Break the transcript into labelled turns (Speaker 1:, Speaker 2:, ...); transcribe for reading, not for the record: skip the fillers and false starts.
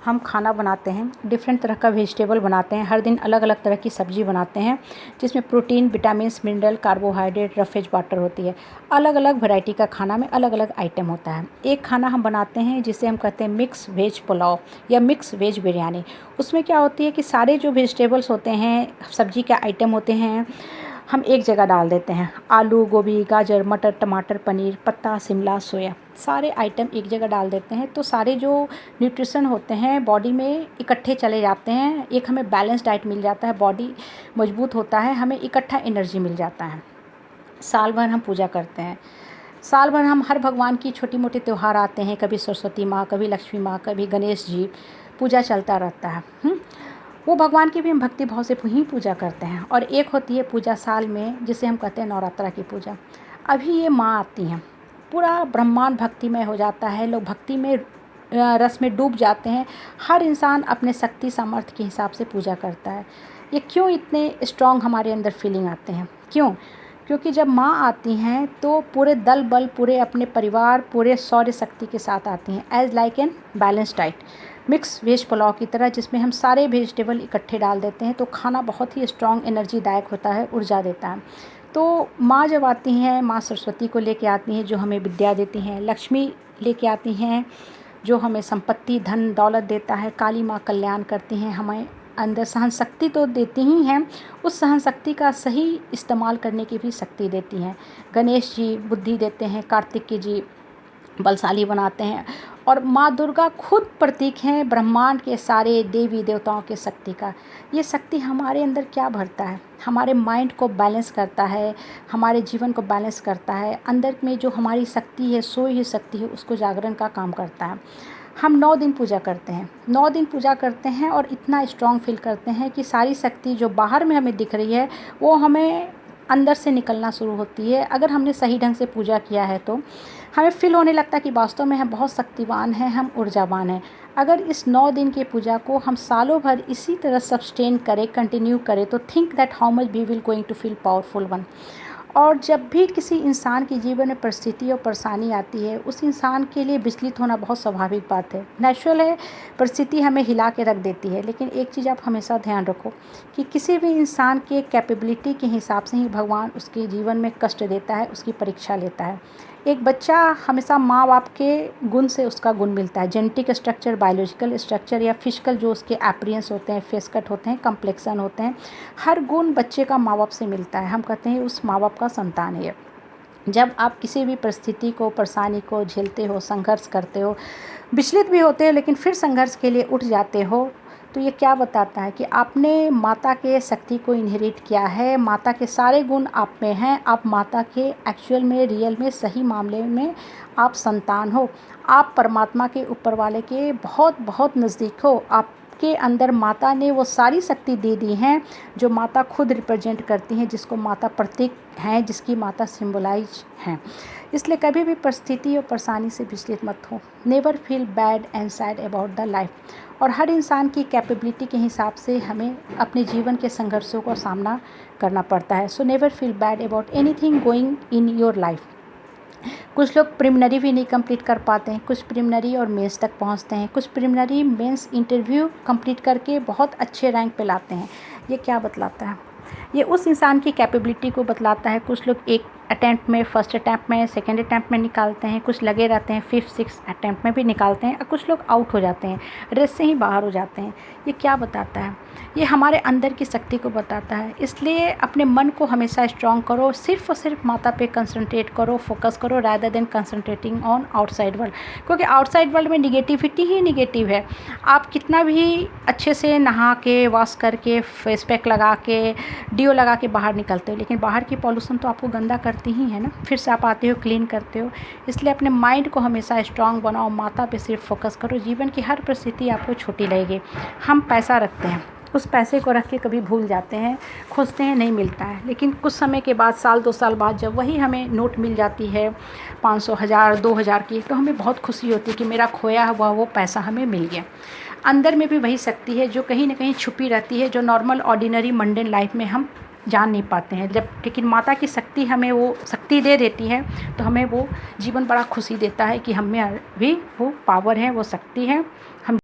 Speaker 1: हम खाना बनाते हैं, डिफरेंट तरह का वेजिटेबल बनाते हैं, हर दिन अलग अलग तरह की सब्ज़ी बनाते हैं जिसमें protein, vitamins, mineral, carbohydrate, roughage water होती है। अलग अलग वैरायटी का खाना में अलग अलग आइटम होता है। एक खाना हम बनाते हैं जिसे हम कहते हैं मिक्स वेज पुलाव या मिक्स वेज बिरयानी। उसमें क्या होती है कि सारे जो वेजिटेबल्स होते हैं, सब्ज़ी के आइटम होते हैं, हम एक जगह डाल देते हैं। आलू, गोभी, गाजर, मटर, टमाटर, पनीर, पत्ता, शिमला, सोया, सारे आइटम एक जगह डाल देते हैं तो सारे जो न्यूट्रिशन होते हैं बॉडी में इकट्ठे चले जाते हैं। एक हमें बैलेंस डाइट मिल जाता है, बॉडी मजबूत होता है, हमें इकट्ठा एनर्जी मिल जाता है। साल भर हम पूजा करते हैं। साल भर हम हर भगवान की छोटी मोटी त्यौहार आते हैं, कभी सरस्वती माँ, कभी लक्ष्मी माँ, कभी गणेश जी, पूजा चलता रहता है। वो भगवान की भी हम भक्ति भाव से ही पूजा करते हैं। और एक होती है पूजा साल में जिसे हम कहते हैं नवरात्रा की पूजा। अभी ये माँ आती हैं, पूरा ब्रह्मांड भक्तिमय हो जाता है, लोग भक्ति में रस में डूब जाते हैं। हर इंसान अपने शक्ति सामर्थ्य के हिसाब से पूजा करता है। ये क्यों इतने स्ट्रॉन्ग हमारे अंदर फीलिंग आते हैं? क्यों? क्योंकि जब माँ आती हैं तो पूरे दल बल, पूरे अपने परिवार, पूरे शौर्य शक्ति के साथ आती हैं, as like an balance diet, mix veg pulao की तरह, जिसमें हम सारे वेजिटेबल इकट्ठे डाल देते हैं तो खाना बहुत ही स्ट्रॉन्ग एनर्जीदायक होता है, ऊर्जा देता है। तो माँ जब आती हैं, माँ सरस्वती को लेके आती हैं जो हमें विद्या देती हैं, लक्ष्मी लेके आती हैं जो हमें संपत्ति, धन, दौलत देता है, काली माँ कल्याण करती हैं, हमें अंदर सहन शक्ति तो देती ही हैं, उस सहन शक्ति का सही इस्तेमाल करने की भी शक्ति देती हैं। गणेश जी बुद्धि देते हैं, कार्तिकेय जी बलशाली बनाते हैं, और माँ दुर्गा खुद प्रतीक हैं ब्रह्मांड के सारे देवी देवताओं के शक्ति का। ये शक्ति हमारे अंदर क्या भरता है? हमारे माइंड को बैलेंस करता है, हमारे जीवन को बैलेंस करता है। अंदर में जो हमारी शक्ति है, सोई हुई शक्ति है, उसको जागरण का काम करता है। हम 9 दिन पूजा करते हैं, 9 दिन पूजा करते हैं और इतना स्ट्रॉन्ग फील करते हैं कि सारी शक्ति जो बाहर में हमें दिख रही है वो हमें अंदर से निकलना शुरू होती है। अगर हमने सही ढंग से पूजा किया है तो हमें फील होने लगता है कि वास्तव में हम बहुत शक्तिवान हैं, हम ऊर्जावान हैं। अगर इस 9 दिन की पूजा को हम सालों भर इसी तरह सस्टेन करें, कंटिन्यू करें, तो think that how much we will going to feel powerful one. और जब भी किसी इंसान के जीवन में परिस्थिति और परेशानी आती है, उस इंसान के लिए विचलित होना बहुत स्वाभाविक बात है, नेचुरल है। परिस्थिति हमें हिला के रख देती है, लेकिन एक चीज़ आप हमेशा ध्यान रखो कि किसी भी इंसान के कैपेबिलिटी के हिसाब से ही भगवान उसके जीवन में कष्ट देता है, उसकी परीक्षा लेता है। एक बच्चा हमेशा माँ बाप के गुण से उसका गुण मिलता है, जेनेटिक स्ट्रक्चर, बायोलॉजिकल स्ट्रक्चर या फिजिकल जो उसके अपीयरेंस होते हैं, फेस कट होते हैं, कम्प्लेक्शन होते हैं, हर गुण बच्चे का माँ बाप से मिलता है। हम कहते हैं उस माँ बाप का संतान है। जब आप किसी भी परिस्थिति को, परेशानी को झेलते हो, संघर्ष करते हो, विचलित भी होते हो, लेकिन फिर संघर्ष के लिए उठ जाते हो, तो ये क्या बताता है कि आपने माता के शक्ति को इनहेरिट किया है, माता के सारे गुण आप में हैं, आप माता के एक्चुअल में, रियल में, सही मामले में आप संतान हो। आप परमात्मा के, ऊपर वाले के बहुत बहुत नज़दीक हो। आपके अंदर माता ने वो सारी शक्ति दे दी हैं जो माता खुद रिप्रेजेंट करती हैं, जिसको माता प्रतीक हैं, जिसकी माता सिंबलाइज हैं। इसलिए कभी भी परिस्थिति और परेशानी से विचलित मत हो। Never feel bad and sad about the life. और हर इंसान की कैपेबिलिटी के हिसाब से हमें अपने जीवन के संघर्षों का सामना करना पड़ता है। So never feel bad about anything going in your life. कुछ लोग प्रिलिमिनरी भी नहीं कंप्लीट कर पाते हैं, कुछ प्रिलिमिनरी और मेंस तक पहुंचते हैं, कुछ प्रिलिमिनरी मेंस इंटरव्यू कंप्लीट करके बहुत अच्छे रैंक पे लाते हैं। ये क्या बतलाता है? ये उस इंसान की कैपेबिलिटी को बतलाता है। कुछ लोग एक अटैम्प्ट में, फर्स्ट अटैम्प्ट में, सेकंड अटैम्प्ट में निकालते हैं, कुछ लगे रहते हैं, 5th 6th अटैम्प्ट में भी निकालते हैं, और कुछ लोग आउट हो जाते हैं, रेस से ही बाहर हो जाते हैं। ये क्या बताता है? ये हमारे अंदर की शक्ति को बताता है। इसलिए अपने मन को हमेशा स्ट्रॉन्ग करो, सिर्फ और सिर्फ माता पे कंसंट्रेट करो, फोकस करो, rather than concentrating on outside world. क्योंकि आउटसाइड वर्ल्ड में निगेटिविटी ही निगेटिव है। आप कितना भी अच्छे से नहा के, वॉश करके, फेस पैक लगा के, डीओ लगा के बाहर निकलते हो, लेकिन बाहर की पॉल्यूशन तो आपको गंदा करती ही है ना। फिर से आप आते हो, क्लीन करते हो। इसलिए अपने माइंड को हमेशा स्ट्रॉन्ग बनाओ, माता पे सिर्फ फोकस करो। जीवन की हर परिस्थिति आपको छोटी लगेगी। हम पैसा रखते हैं, उस पैसे को रख के कभी भूल जाते हैं, खोजते हैं, नहीं मिलता है, लेकिन कुछ समय के बाद, साल 2 साल बाद, जब वही हमें नोट मिल जाती है 500, 1000, 2000 की, तो हमें बहुत खुशी होती है कि मेरा खोया हुआ वो पैसा हमें मिल गया। अंदर में भी वही शक्ति है जो कहीं ना कहीं छुपी रहती है, जो नॉर्मल ऑर्डिनरी मंडेन लाइफ में हम जान नहीं पाते हैं। जब लेकिन माता की शक्ति हमें वो शक्ति दे देती है तो हमें वो जीवन बड़ा खुशी देता है कि हमें भी वो पावर है, वो शक्ति है। हम